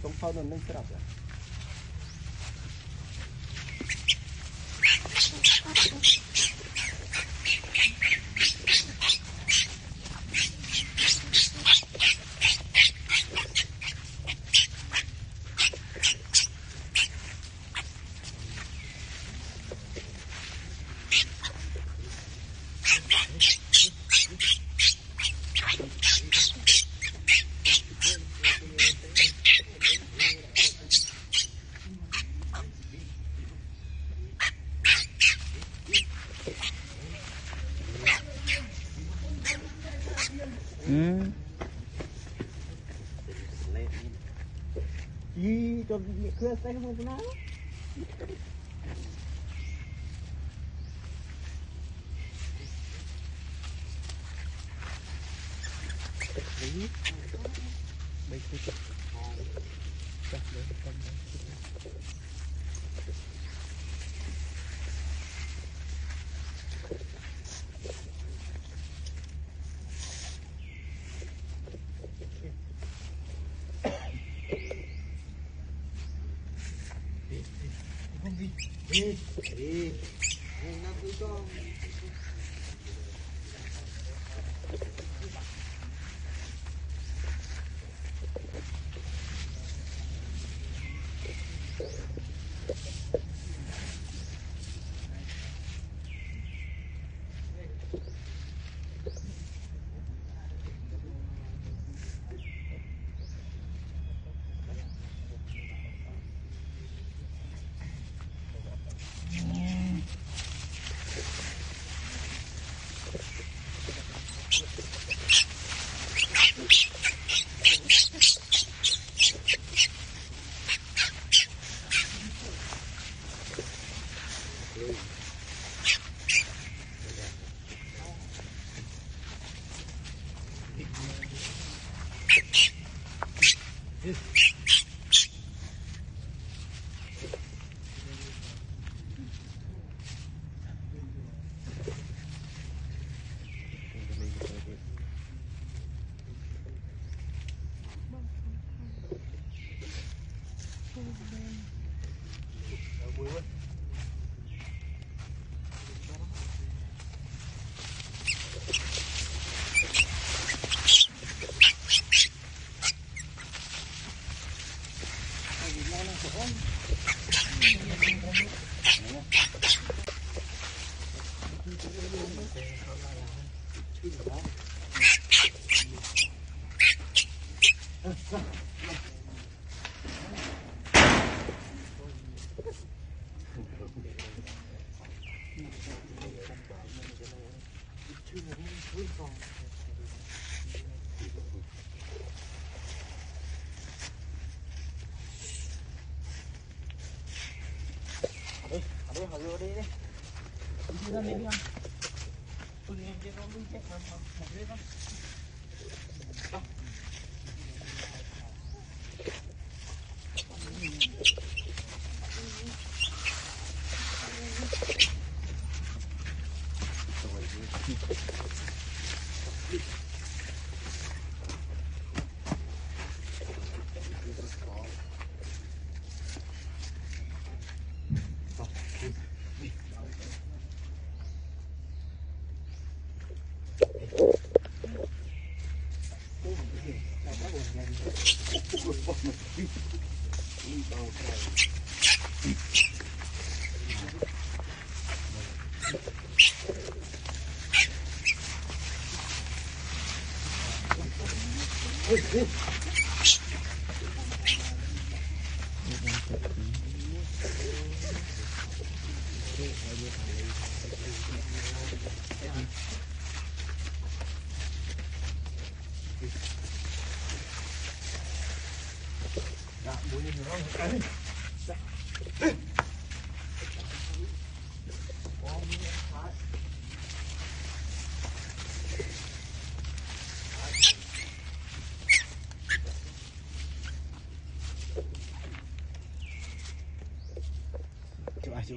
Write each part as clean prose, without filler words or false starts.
Trong phao nó nâng sập rồi. Cho khứa tay không có nào. Đây cái chắc đấy tâm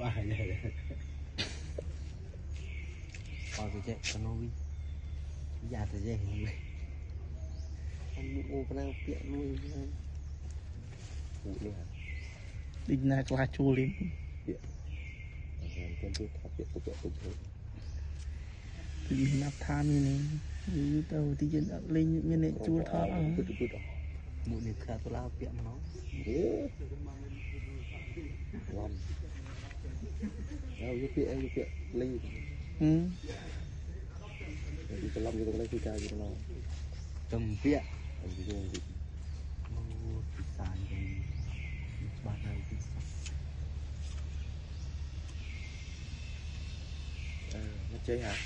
bài này còn cái chuyện con nuôi già thì dễ nuôi anh mua cái nào tiện nuôi nuôi đi na qua chua lên cái tôi thắp tiện tôi thôi thì nạp tham như này như tàu thì dân lên như này chua thọ mũi này khá tôi lao tiện nó ngon đâu giúp tiện lên đi cái lông cho tôi lấy cái cây cho nó cầm tiện sàn bạn này nó chơi hả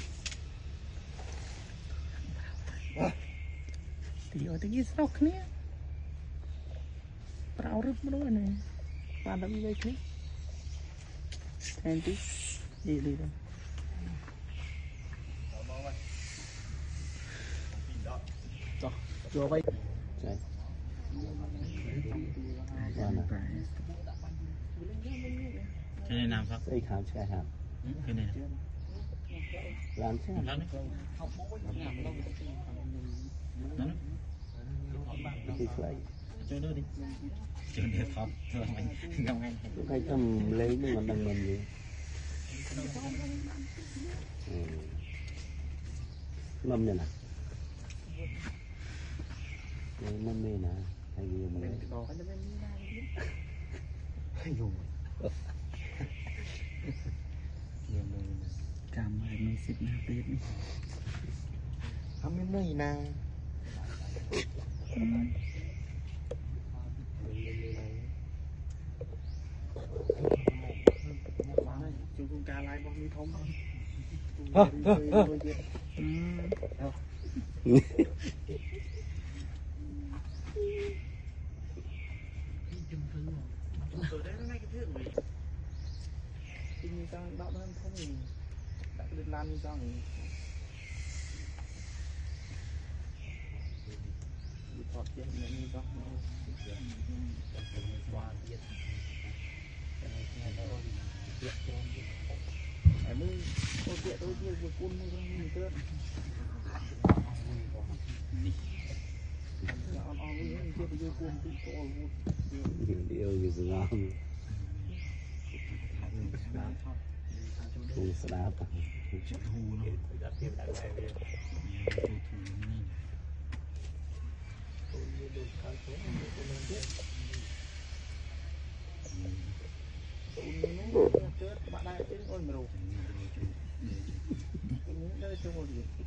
thì ở cái sọc này bảo rực nó này và đâm dây clip thành tí gì đi đâu cho vay chơi cái này làm sao đây khám chơi hả cái này làm chứ cái sợi cho đưa đi cho đưa phóng rồi mình không anh cái cầm lấy nhưng mà đằng mình gì mâm này nè mâm này nè hay gì mà cảm ơn mình xịt na tết đi không biết nơi nào chúng con cá lai bom đi thông từ đấy nó ngay cái thước này thì như sao đọc nó không thì đã lên lan như sao thì thọt chuyện như sao em mới có chuyện đôi khi vừa cuốn mới không nhìn tớt điều gì gì ngon không sao đâu bạn đại trên ôi mà đồ những nơi trong một việc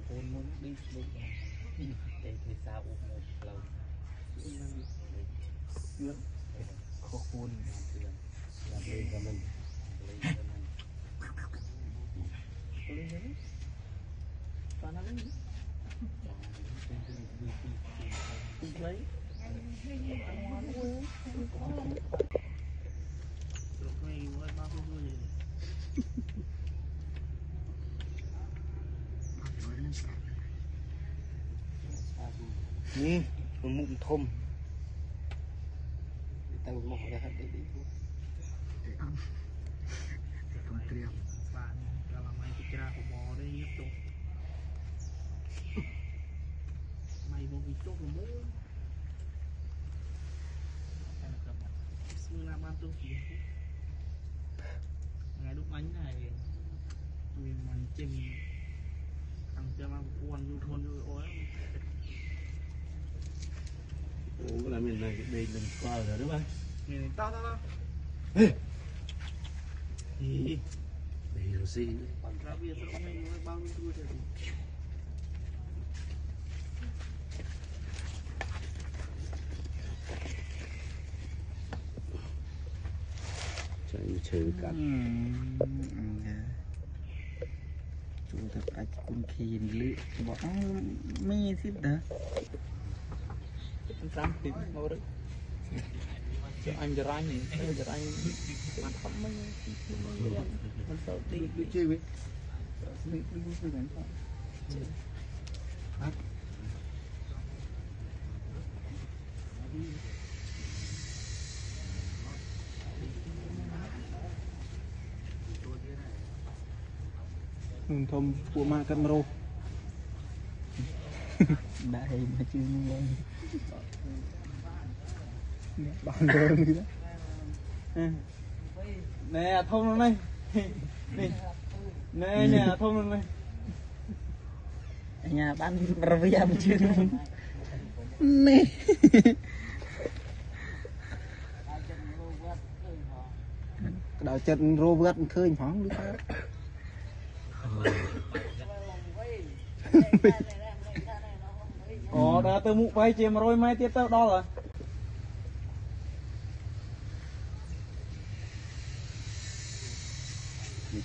hôn muốn đi để thì sao một lâu chưa khó hôn làm lên cho mình lên đấy toàn là lấy một mụn thôm tăng mỏ ra hết đi không triệt bạn là mày cái cha của bò đây nhất tục mày vô cái chốt là mối xưa làm ăn tôi gì ngày lúc ánh này mình chìm thằng cho mà buồn vô ói là mình này đây lần qua rồi đúng không mình tao đây rồi gì ra bia sao mình bao nhiêu tuổi rồi chạy trừ cả chúng ta phải cùng khi lựa bỏ mê xíu đó trăm tím ngồi đấy cho anh giờ anh mặt không mấy mình sợ đi chơi với đi đánh nung thom của ma cân rô đã hay mà chưa nghe bạn đơn gì đó nè thông nó này nè nè thông nó này nhà bán revia mà chưa nè đào chân rô vớt khơi phóng đi sao đã từ mũ bay chìm rồi mai tiếp tới đó rồi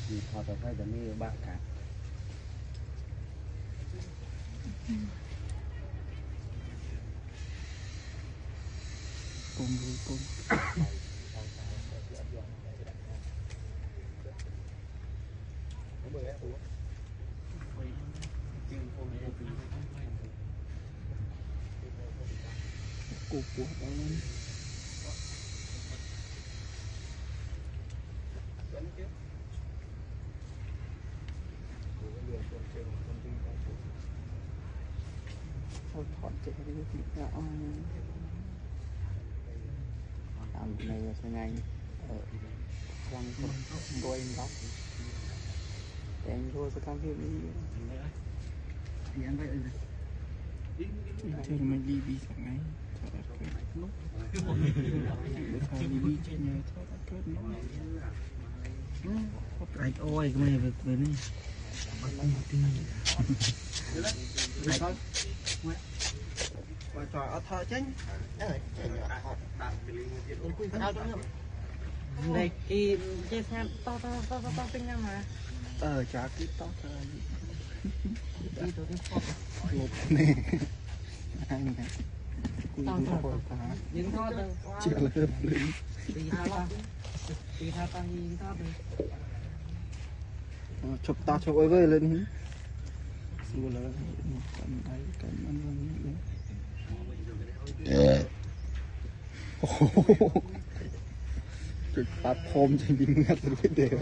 thì họ tập phải là như bạn cả cùng cùng của đó lên thôi thoát chạy đi thì là làm này là sao ngay ở quăng đôi em đó em thôi sẽ cam phim đi thì anh vậy chơi mình đi bị sáng ngay lúc đi bị chơi nhờ thôi đã cướp nó anh ôi cái này về đây này con và trò ở thợ chánh này cái xe to tinh nhau mà chả cái to đi tôi đi phò một nè anh này cùi đi phò ta những thọ đâu chưa là hợp lý đi tha ta đi thọ đi chụp ta chụp với lên xua là cầm tay cầm ăn trực tập hôm trên đi ngắt rồi biết đều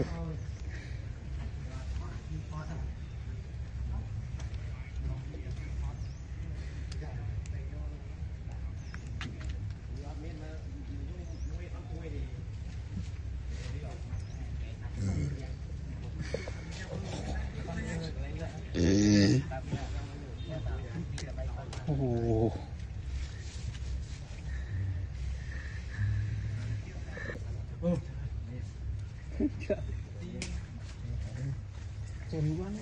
Chân quá nó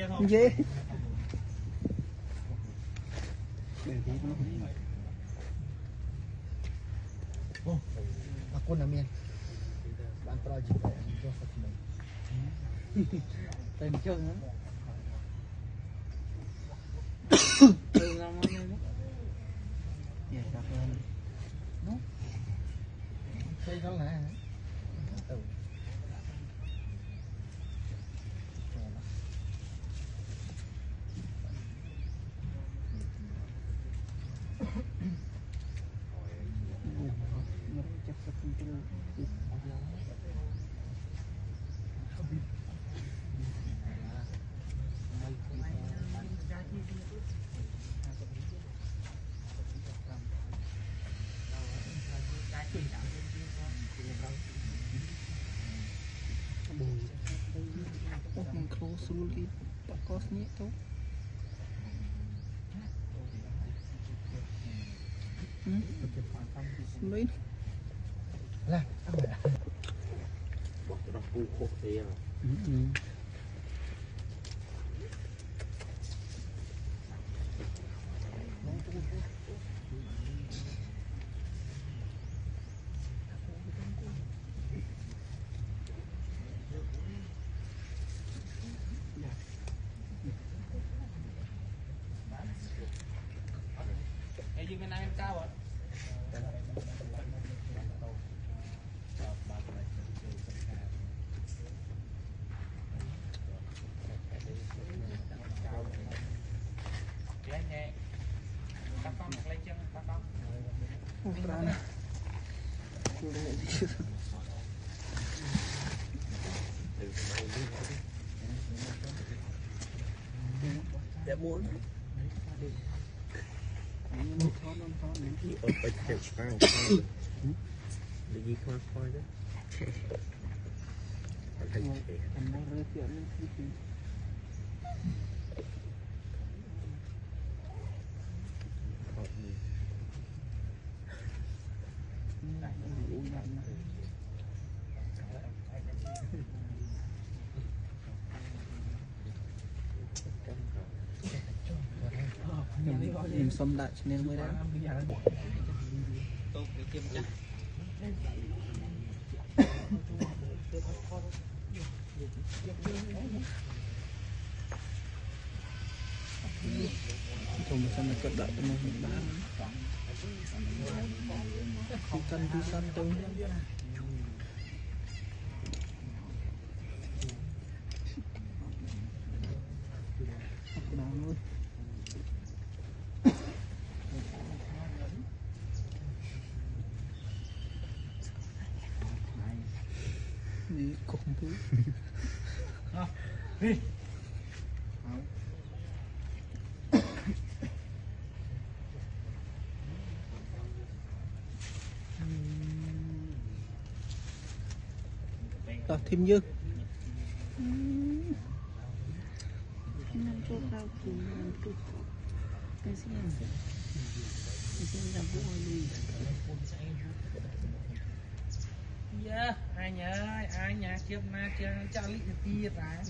bắt dễ aku namanya ban project cho phát minh tên chơi nữa từ làm ăn nữa dạ cảm ơn nó xây đó là mình khâu xuống đi bắt có nhẹ thôi mấy là bên này em cao ạ. Nhẹ, các con lấy chân, các con. Dạ muốn đi ở bên theo phao để đi khoa khoai đó anh đang rơi chuyện nhìn xâm đại cho nên mới đã tôi phải kiểm tra không sao mà cất đợi mà mình bán không cần đi săn tôi đi cùng thứ đi thêm dư dạ ai nhà kiếp na kia cha lị ti ra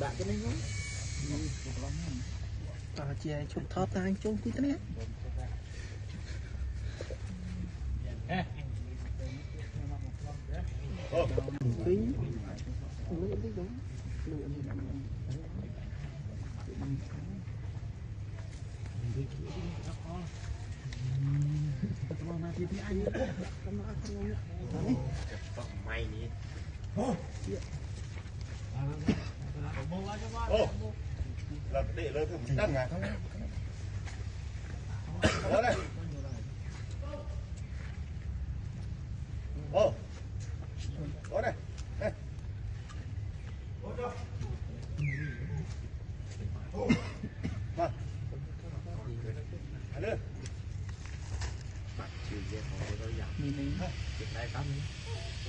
bạn cái này không chia chụp thọ tay chung tí thế mày nhỉ là để lời thử đăng à không đó đây ô đó đây đây mà anh ơi mình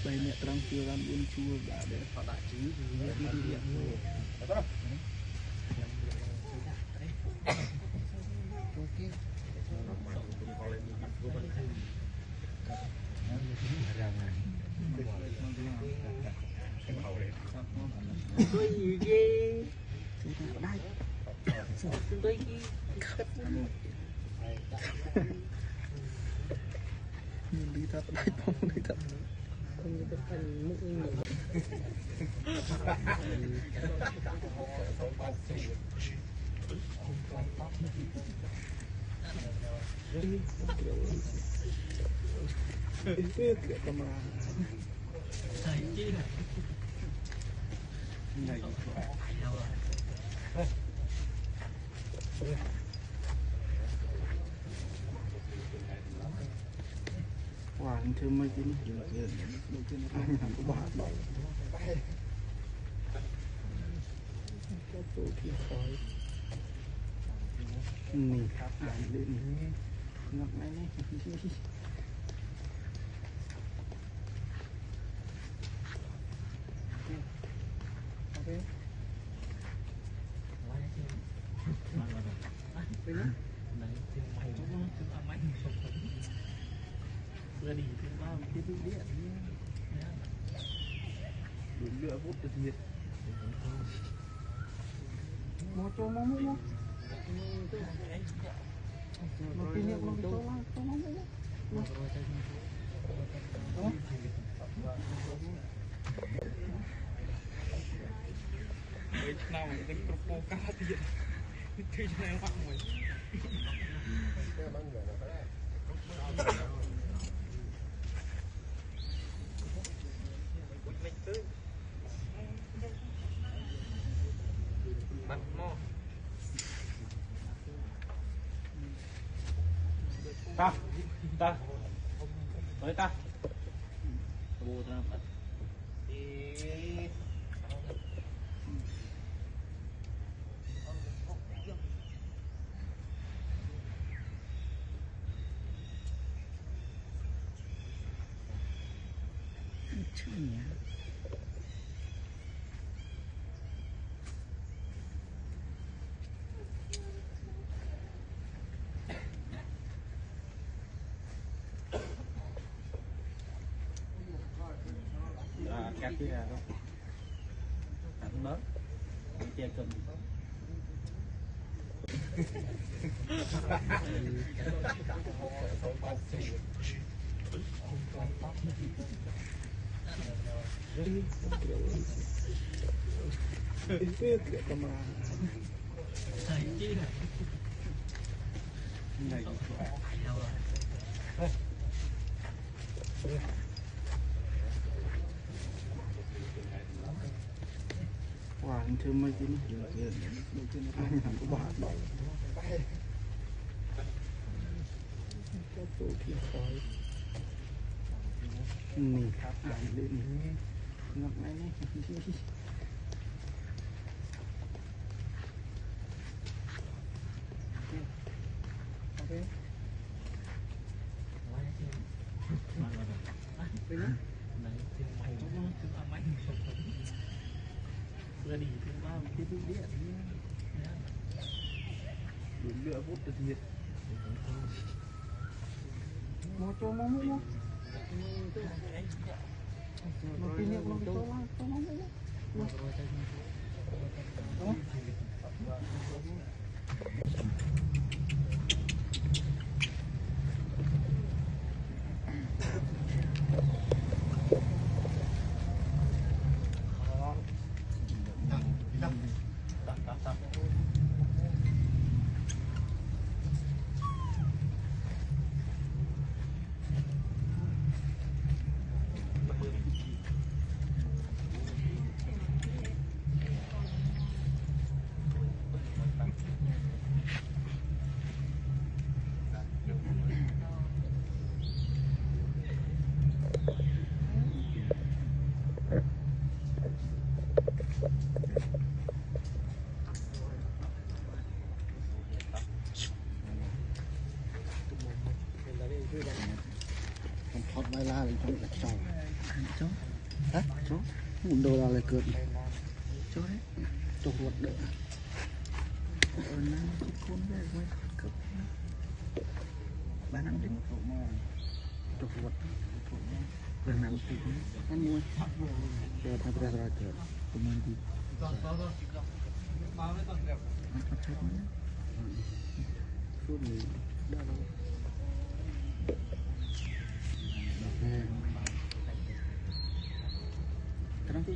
đây mẹ trăng chưa làm buôn chua đã để họ đại chứ đi điện tôi gì ghê đây tôi gì nhìn đi thật đây không đi thật không có phần mũi nữa Hoàng thưa mấy cái mình khắp lại lên ngọc này ra đi thứ ba cái thứ điện đúng lửa bút được nhiệt mua cho mua mua một kỷ niệm một đôi cho mua nào để đánh pro cá tiền chơi cho em hoặc mùi bắt mò ta ta tới ta bố ra bắt cắt cái ra đó ăn lớn che cơm Hoàng chưa mấy cái mình làm đến ngọc này này lửa vút được nhiệt một chỗ mong muốn một kỷ niệm một chỗ mong muốn thoát vai la lên trong gạch sầu chỗ hả chỗ một đô la lại cướp chỗ đấy trong ruột đỡ ở nó chỉ khôn về với cấp ba năm đến trong ruột gần năm thì ăn mua để thay ra ra cướp tụi mình thì bao nhiêu tuần đẹp nó thật chết nữa suốt mình đã đâu cái đó thì